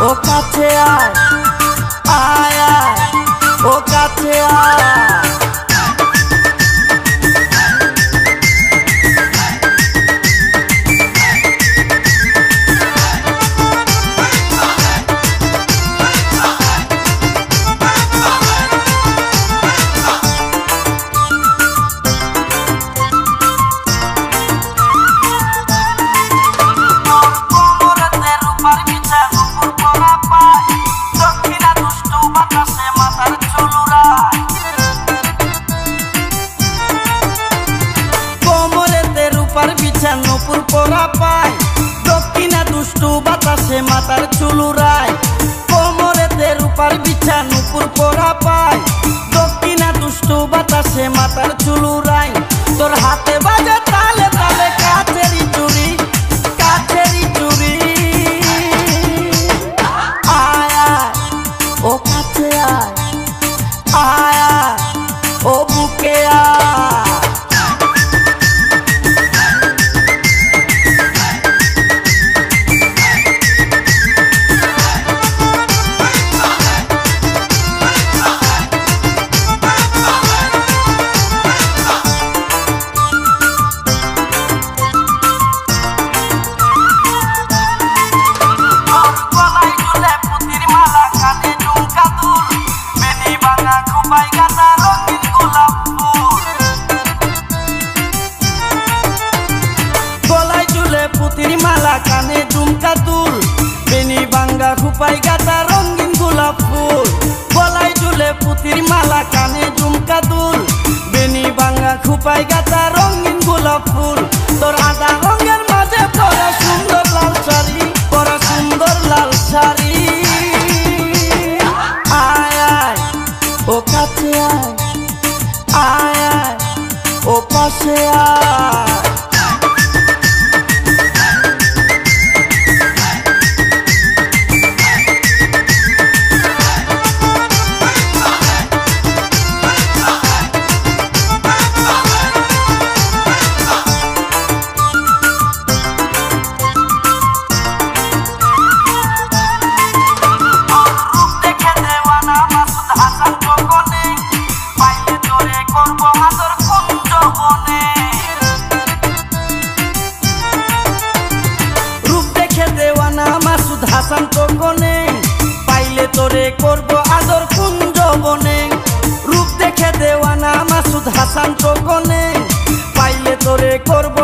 ও কাছে আয় আয় আয় ও কাছে আয় নুপুর পরা পায় দক্ষিণা দুষ্টু বাতাসে মাথার চুলুরায় কোমরেতে রূপার বিছা নুপুর পরা পায় দক্ষিণা দুষ্টু বাতাসে মাথার চুলুরায় তোর হাতে বাজে তালে তালে কাছেরই চুরি আয় আয় ও কাছে আয় আয় আয় ও বুকে আয় গলায় ঝুলে পুতির মালা কানে ঝুমকা দুল বেনি ভাঙা খোপায় গাঁথা রঙিন গোলাপ ফুল গলায় ঝুলে পুতির মালা কানে ঝুমকা দুল বেনি ভাঙা খোপায় গাঁথা রঙিন গোলাপ ফুল তোর আধা রঙের মাঝে পরা সুন্দর লাল শাড়ি আয় আয় ও কাছে আয় আয় আয় ও পাশে আয় হাসান কোকনে পাইলে তোরে করব আদর কুঞ্জ বনে রূপ দেখে দেওয়ানা মাসুদ হাসান কোকনে পাইলে তোরে করব